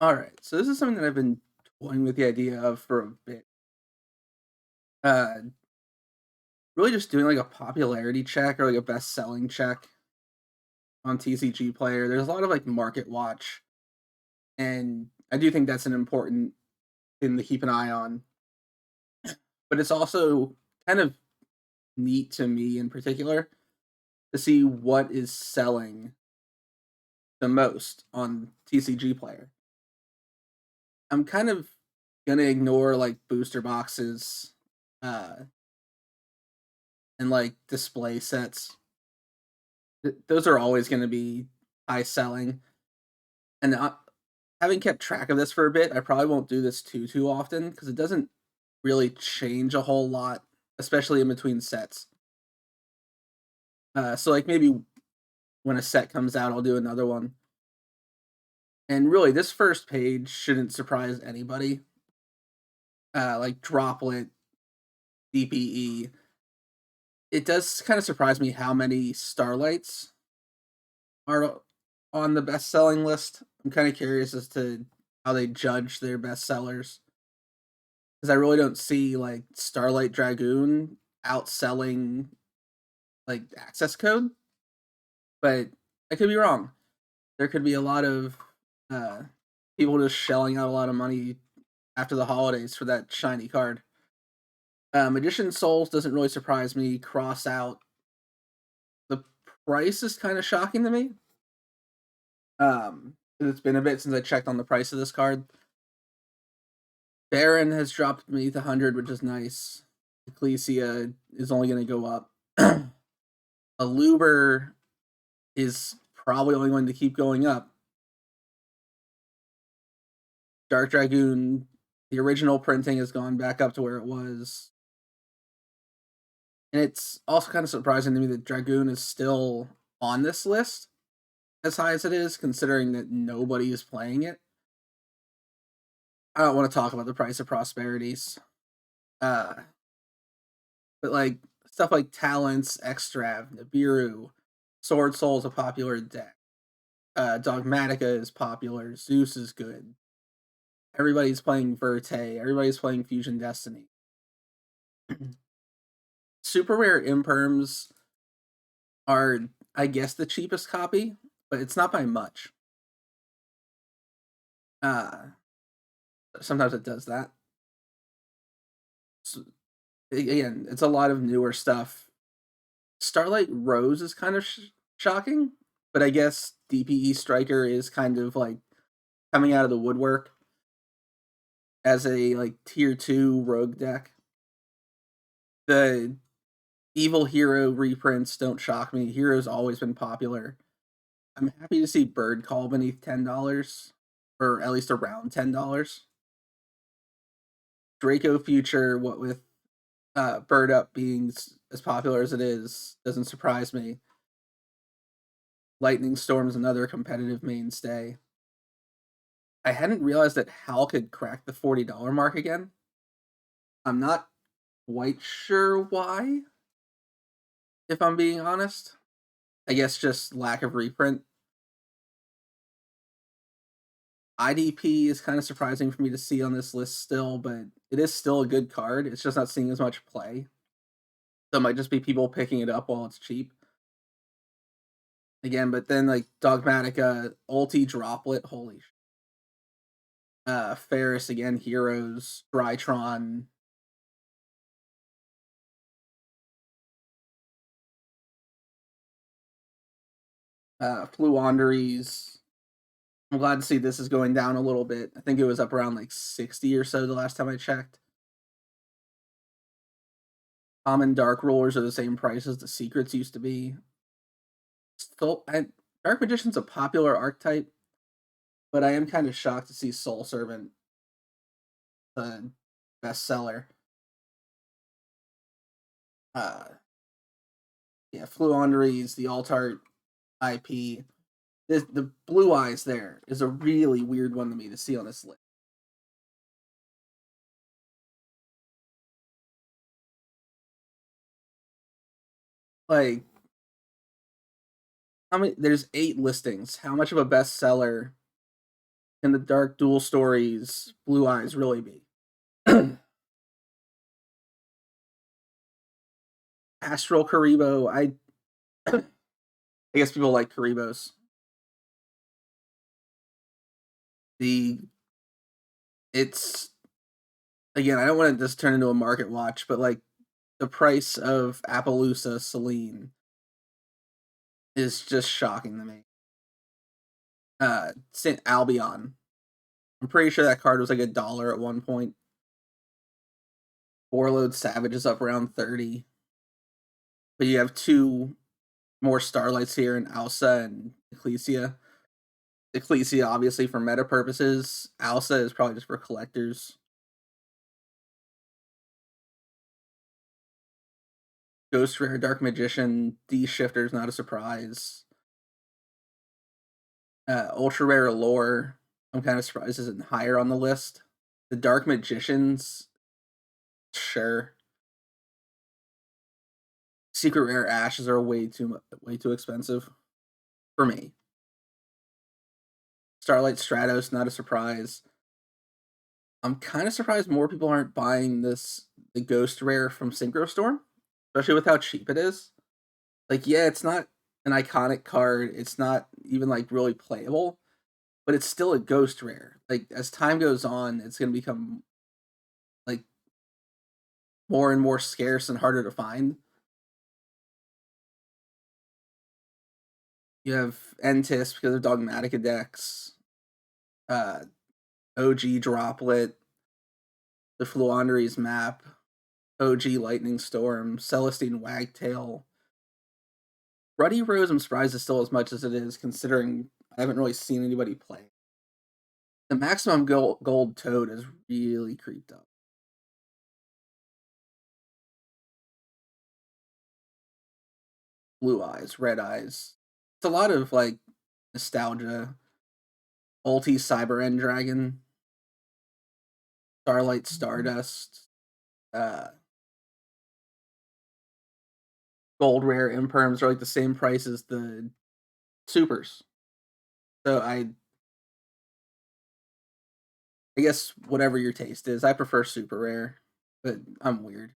All right. So this is something that I've been toying with the idea of for a bit. Uh, really just doing like a popularity check or like a best selling check on TCG Player. There's a lot of like market watch, and I do think that's an important thing to keep an eye on. But it's also kind of neat to me in particular to see what is selling the most on TCG Player. I'm kind of gonna ignore like booster boxes uh, and like display sets. Those are always going to be high selling. And having kept track of this for a bit, I probably won't do this too often because it doesn't really change a whole lot, especially in between sets. So like maybe when a set comes out, I'll do another one. And really, this first page shouldn't surprise anybody. Like Droplet, DPE. It does kind of surprise me how many Starlights are on the best selling list. I'm kind of curious as to how they judge their best sellers because I really don't see like Starlight Dragoon outselling like access code, but I could be wrong. There could be a lot of uh, people just shelling out a lot of money after the holidays for that shiny card. Magician Souls doesn't really surprise me. Cross out. The price is kind of shocking to me. It's been a bit since I checked on the price of this card. Baron has dropped beneath 100, which is nice. Ecclesia is only going to go up. Aluber is probably only going to keep going up. Dark Dragoon, the original printing has gone back up to where it was. And it's also kind of surprising to me that Dragoon is still on this list as high as it is, considering that nobody is playing it. I don't want to talk about the price of prosperities. Uh, but like stuff like Talents, Extrav, Nibiru, Sword Soul is a popular deck. Dogmatica is popular. Zeus is good. Everybody's playing Verte. Everybody's playing Fusion Destiny. Super rare imperms are, I guess, the cheapest copy, but it's not by much. Uh, Sometimes it does that. So, again, it's a lot of newer stuff. Starlight Rose is kind of shocking, but I guess DPE Striker is kind of like coming out of the woodwork as a like tier 2 rogue deck. The Evil Hero reprints don't shock me. Hero's always been popular. I'm happy to see Bird Call beneath $10, or at least around $10. Draco Future, what with Bird Up being as popular as it is, doesn't surprise me. Lightning Storm's another competitive mainstay. I hadn't realized that Hal could crack the $40 mark again. I'm not quite sure why, if I'm being honest. I guess just lack of reprint. IDP is kind of surprising for me to see on this list still, but it is still a good card. It's just not seeing as much play. So it might just be people picking it up while it's cheap. Again, but then like Dogmatica, Ulti Droplet, holy Ferris again, Heroes, Drytron. Fluonderies. I'm glad to see this is going down a little bit. I think it was up around like 60 or so the last time I checked. Common Dark Rulers are the same price as the Secrets used to be. Dark Magician's a popular archetype, but I am kind of shocked to see Soul Servant the bestseller. Uh, yeah, Fluonderies, the Altart IP. The Blue Eyes there is a really weird one to me to see on this list. Like, how many? There's 8 listings. How much of a bestseller Can the dark dual stories Blue Eyes really be? Astral Karibo, I guess people like Karibos. The it's again, I don't want to just turn into a market watch, but like the price of Appaloosa Celine is just shocking to me. St. Albion. I'm pretty sure that card was like $1 at one point. Warlord Savage is up around 30. But you have two more Starlights here in Alsa and Ecclesia. Ecclesia, obviously, for meta purposes. Alsa is probably just for collectors. Ghost Rare, Dark Magician, D-Shifter is not a surprise. Ultra Rare Allure, I'm kind of surprised isn't higher on the list. The Dark Magicians, sure. Secret Rare Ashes are way too expensive for me. Starlight Stratos, not a surprise. I'm kind of surprised more people aren't buying the Ghost Rare from Synchro Storm, especially with how cheap it is. Like, yeah, it's not an iconic card. It's not even like really playable, but it's still a Ghost Rare. Like, as time goes on, it's gonna become like more and more scarce and harder to find. You have Entis because of Dogmatica decks, OG Droplet, the Fluanderies map, OG Lightning Storm, Celestine Wagtail. Ruddy Rose, I'm surprised is still as much as it is, considering I haven't really seen anybody play. The maximum gold Toad is really creeped up. Blue Eyes, Red Eyes. It's a lot of like nostalgia. Ulti Cyber End Dragon, Starlight Stardust, Gold Rare Imperms are like the same price as the supers. So I guess whatever your taste is, I prefer super rare, but I'm weird.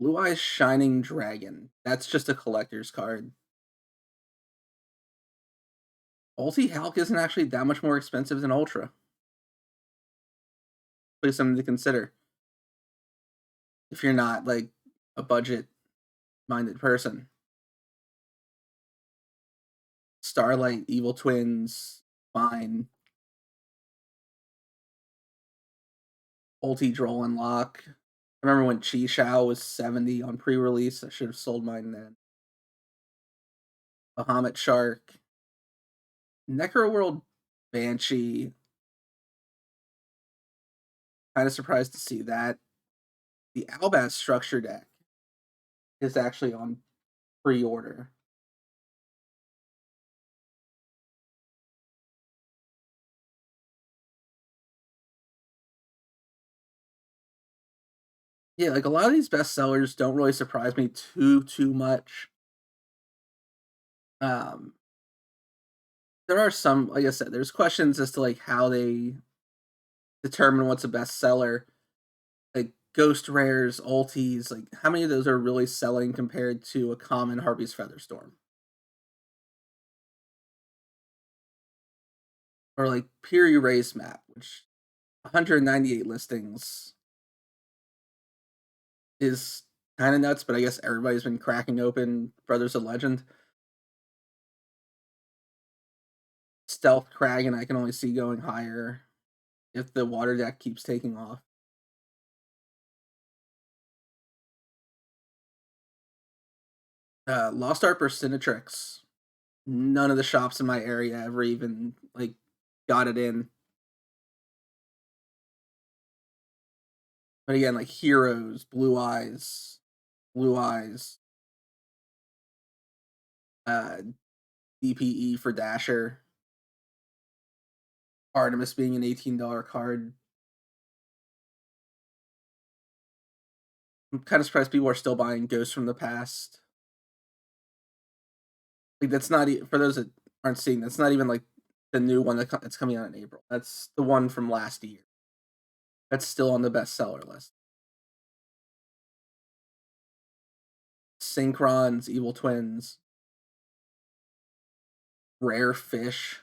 Blue Eyes Shining Dragon. That's just a collector's card. Ulti Hulk isn't actually that much more expensive than Ultra. Please something to consider. If you're not like a budget minded person. Starlight, Evil Twins, fine. Ulti Droll and Lock. I remember when Chi Shao was 70 on pre-release. I should have sold mine then. Bahamut Shark. Necroworld Banshee. Kind of surprised to see that. The Albaz structure deck is actually on pre-order. Yeah, like a lot of these bestsellers don't really surprise me too much. There are some, like I said, there's questions as to like how they determine what's a bestseller. Like Ghost Rares, Ultis, like how many of those are really selling compared to a common Harpy's Featherstorm? Or like Pure Erase Map, which 198 listings is kind of nuts, but I guess everybody's been cracking open Brothers of Legend. Stealth Kragan, I can only see going higher if the water deck keeps taking off. Lost Art Persinatrix. None of the shops in my area ever even like got it in. But again, like Heroes, Blue Eyes, uh, DPE for Dasher, Artemis being an $18 card. I'm kind of surprised people are still buying Ghosts from the Past. Like that's not for those that aren't seeing. That's not even like the new one that's coming out in April. That's the one from last year. That's still on the bestseller list. Synchron's Evil Twins, Rare Fish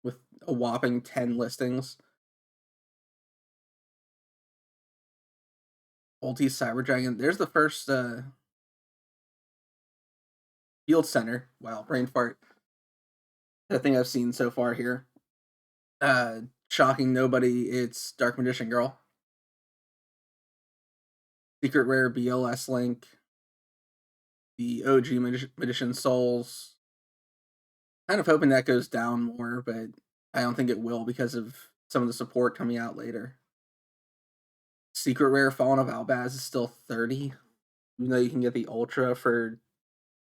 with a whopping 10 listings. Ulti Cyber Dragon. There's the first Field Center. Wow, brain fart. I think I've seen so far here. Shocking nobody, it's Dark Magician Girl. Secret Rare BLS Link. The OG Magician Souls. Kind of hoping that goes down more, but I don't think it will because of some of the support coming out later. Secret Rare Fallen of Albaz is still 30, even though you can get the Ultra for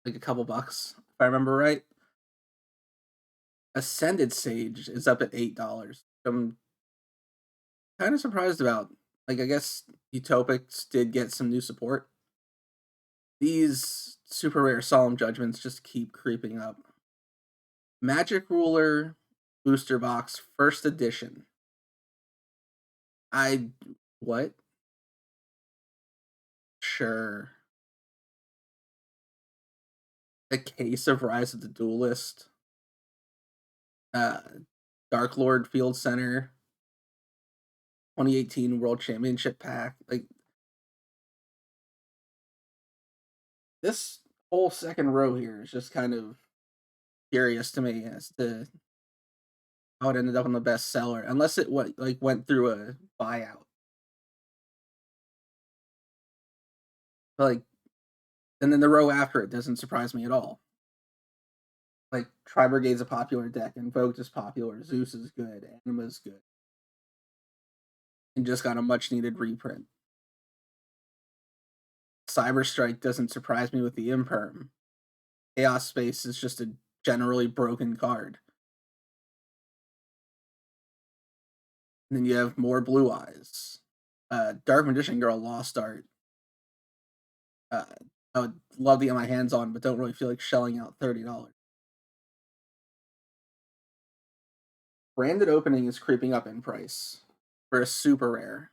like a couple bucks, if I remember right. Ascended Sage is up at $8. I'm kind of surprised about. Like, I guess Utopics did get some new support. These super rare Solemn Judgments just keep creeping up. Magic Ruler Booster Box First Edition. What? Sure. A case of Rise of the Duelist. Dark Lord Field Center. 2018 World Championship Pack. Like, this whole second row here is just kind of curious to me as to how it ended up on the bestseller, unless it went through a buyout. But and then the row after it doesn't surprise me at all. Like, Tri-Brigade's a popular deck, Invoked is popular, Zeus is good, Anima's good. And just got a much needed reprint. Cyber Strike doesn't surprise me with the Imperm. Chaos Space is just a generally broken card. And then you have more Blue Eyes. Dark Magician Girl Lost Art. I would love to get my hands on, but don't really feel like shelling out $30. Branded opening is creeping up in price for a super rare.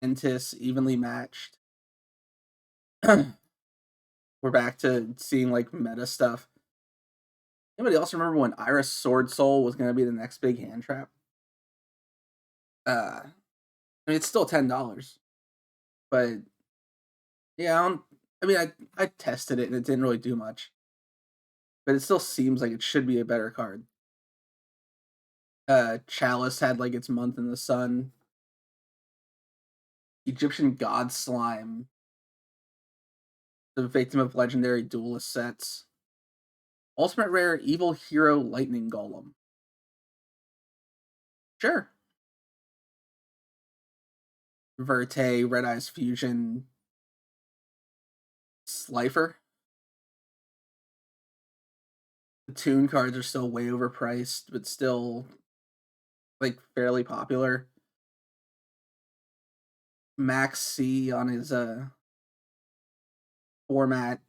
Entis evenly matched. We're back to seeing like meta stuff. Anybody else remember when Iris Sword Soul was going to be the next big hand trap? I mean, it's still $10, but yeah, I tested it and it didn't really do much, but it still seems like it should be a better card. Chalice had like its month in the sun. Egyptian God Slime, the victim of legendary duelist sets. Ultimate Rare Evil Hero Lightning Golem. Sure. Verte, Red Eyes Fusion, Slifer. The Toon cards are still way overpriced, but still like fairly popular. Max C on his format.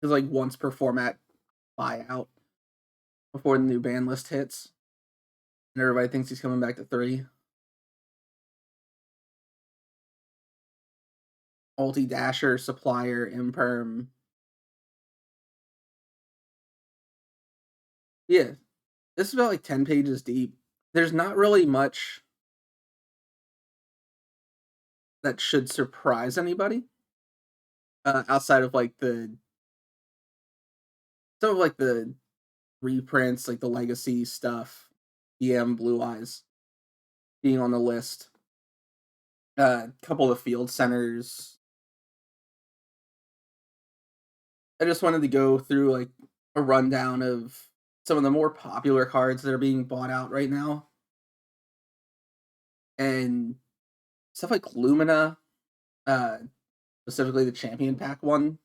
His like once per format buyout before the new ban list hits. And everybody thinks he's coming back to 3. Ulti Dasher, Supplier, Imperm. Yeah. This is about like 10 pages deep. There's not really much that should surprise anybody. Outside of like some of like the reprints, like the legacy stuff, EM Blue Eyes being on the list. Couple of field centers. I just wanted to go through like a rundown of some of the more popular cards that are being bought out right now. And stuff like Lumina, specifically the Champion Pack one,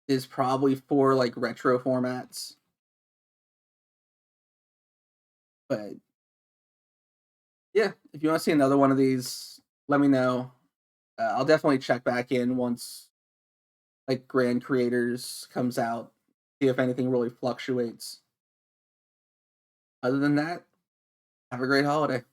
is probably for like retro formats. But yeah, if you want to see another one of these, let me know. I'll definitely check back in once like Grand Creators comes out, see if anything really fluctuates. Other than that, have a great holiday.